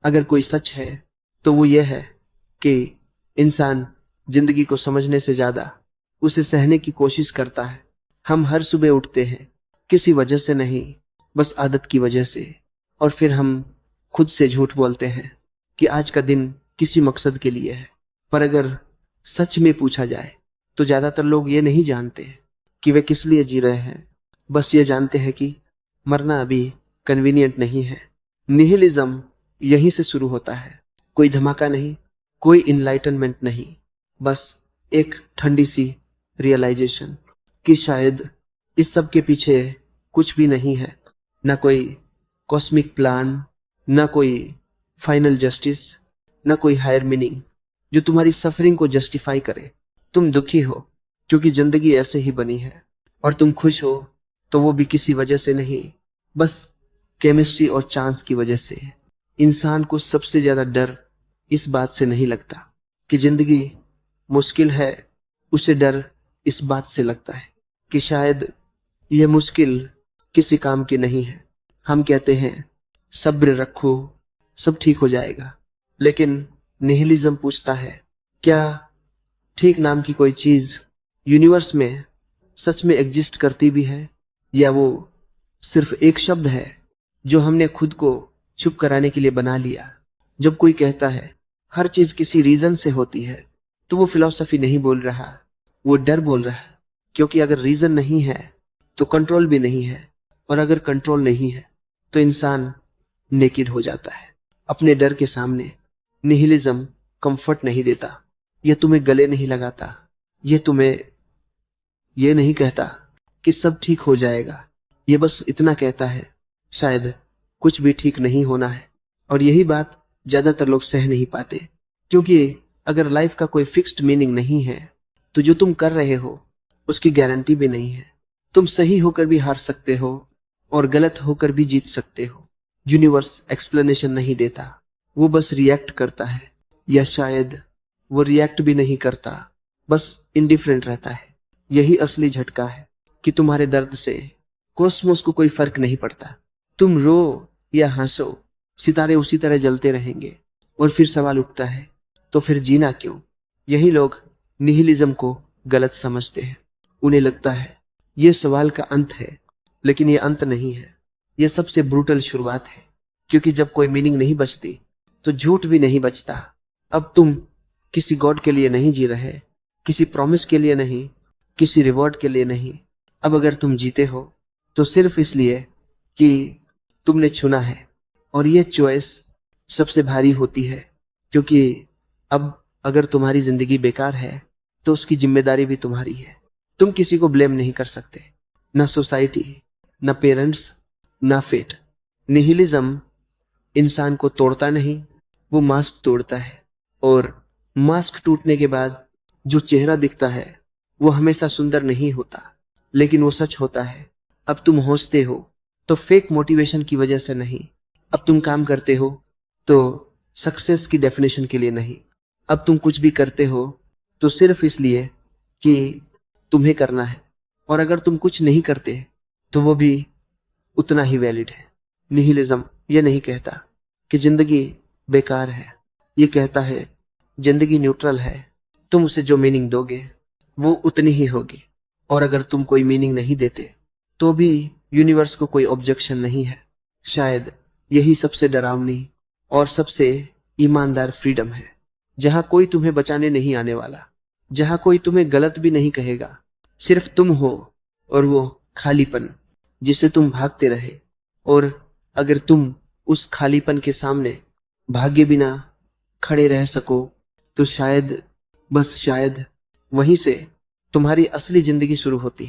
अगर कोई सच है तो वो ये है कि इंसान जिंदगी को समझने से ज्यादा उसे सहने की कोशिश करता है। हम हर सुबह उठते हैं, किसी वजह से नहीं, बस आदत की वजह से, और फिर हम खुद से झूठ बोलते हैं कि आज का दिन किसी मकसद के लिए है। पर अगर सच में पूछा जाए तो ज्यादातर लोग ये नहीं जानते कि वे किस लिए जी रहे हैं। बस ये जानते हैं कि मरना अभी कन्वीनियंट नहीं है। निहिलिज्म यहीं से शुरू होता है। कोई धमाका नहीं, कोई इनलाइटनमेंट नहीं, बस एक ठंडी सी रियलाइजेशन कि शायद इस सब के पीछे कुछ भी नहीं है। ना कोई कॉस्मिक प्लान, ना कोई फाइनल जस्टिस, ना कोई हायर मीनिंग जो तुम्हारी सफरिंग को जस्टिफाई करे। तुम दुखी हो क्योंकि जिंदगी ऐसे ही बनी है, और तुम खुश हो तो वो भी किसी वजह से नहीं, बस केमिस्ट्री और चांस की वजह से। इंसान को सबसे ज्यादा डर इस बात से नहीं लगता कि जिंदगी मुश्किल है, उसे डर इस बात से लगता है कि शायद यह मुश्किल किसी काम की नहीं है। हम कहते हैं सब्र रखो, सब ठीक हो जाएगा, लेकिन निहिलिज्म पूछता है क्या ठीक नाम की कोई चीज यूनिवर्स में सच में एग्जिस्ट करती भी है, या वो सिर्फ एक शब्द है जो हमने खुद को चुप कराने के लिए बना लिया। जब कोई कहता है हर चीज किसी रीजन से होती है तो वो फिलॉसफी नहीं बोल रहा, वो डर बोल रहा है। क्योंकि अगर रीजन नहीं है तो कंट्रोल भी नहीं है, और अगर कंट्रोल नहीं है तो इंसान नेकेड हो जाता है अपने डर के सामने। निहिलिज्म कंफर्ट नहीं देता, ये तुम्हें गले नहीं लगाता, ये तुम्हें ये नहीं कहता कि सब ठीक हो जाएगा। ये बस इतना कहता है शायद कुछ भी ठीक नहीं होना है। और यही बात ज्यादातर लोग सह नहीं पाते, क्योंकि अगर लाइफ का कोई फिक्स्ड मीनिंग नहीं है तो जो तुम कर रहे हो उसकी गारंटी भी नहीं है। तुम सही होकर भी हार सकते हो और गलत होकर भी जीत सकते हो। यूनिवर्स एक्सप्लेनेशन नहीं देता, वो बस रिएक्ट करता है, या शायद वो रिएक्ट भी नहीं करता, बस इंडिफरेंट रहता है। यही असली झटका है कि तुम्हारे दर्द से कॉस्मोस को कोई फर्क नहीं पड़ता। तुम रो या हंसो, सितारे उसी तरह जलते रहेंगे। और फिर सवाल उठता है तो फिर जीना क्यों? यही लोग निहिलिज्म को गलत समझते हैं। उन्हें लगता है यह सवाल का अंत है, लेकिन यह अंत नहीं है, यह सबसे ब्रूटल शुरुआत है। क्योंकि जब कोई मीनिंग नहीं बचती तो झूठ भी नहीं बचता। अब तुम किसी गॉड के लिए नहीं जी रहे, किसी प्रॉमिस के लिए नहीं, किसी रिवॉर्ड के लिए नहीं। अब अगर तुम जीते हो तो सिर्फ इसलिए कि तुमने चुना है, और यह चॉइस सबसे भारी होती है। क्योंकि अब अगर तुम्हारी जिंदगी बेकार है तो उसकी जिम्मेदारी भी तुम्हारी है। तुम किसी को ब्लेम नहीं कर सकते, ना सोसाइटी, ना पेरेंट्स, ना फेट। निहिलिज्म इंसान को तोड़ता नहीं, वो मास्क तोड़ता है। और मास्क टूटने के बाद जो चेहरा दिखता है वो हमेशा सुंदर नहीं होता, लेकिन वो सच होता है। अब तुम हंसते हो तो फेक मोटिवेशन की वजह से नहीं। अब तुम काम करते हो तो सक्सेस की डेफिनेशन के लिए नहीं। अब तुम कुछ भी करते हो तो सिर्फ इसलिए कि तुम्हें करना है। और अगर तुम कुछ नहीं करते तो वो भी उतना ही वैलिड है। निहिलिज्म ये नहीं कहता कि जिंदगी बेकार है, ये कहता है जिंदगी न्यूट्रल है, तुम उसे जो मीनिंग दोगे वो उतनी ही होगी। और अगर तुम कोई मीनिंग नहीं देते तो भी यूनिवर्स को कोई ऑब्जेक्शन नहीं है। शायद यही सबसे डरावनी और सबसे ईमानदार फ्रीडम है, जहां कोई तुम्हें बचाने नहीं आने वाला, जहां कोई तुम्हें गलत भी नहीं कहेगा। सिर्फ तुम हो और वो खालीपन जिसे तुम भागते रहे। और अगर तुम उस खालीपन के सामने भागे बिना खड़े रह सको तो शायद, बस शायद, वहीं से तुम्हारी असली जिंदगी शुरू होती है।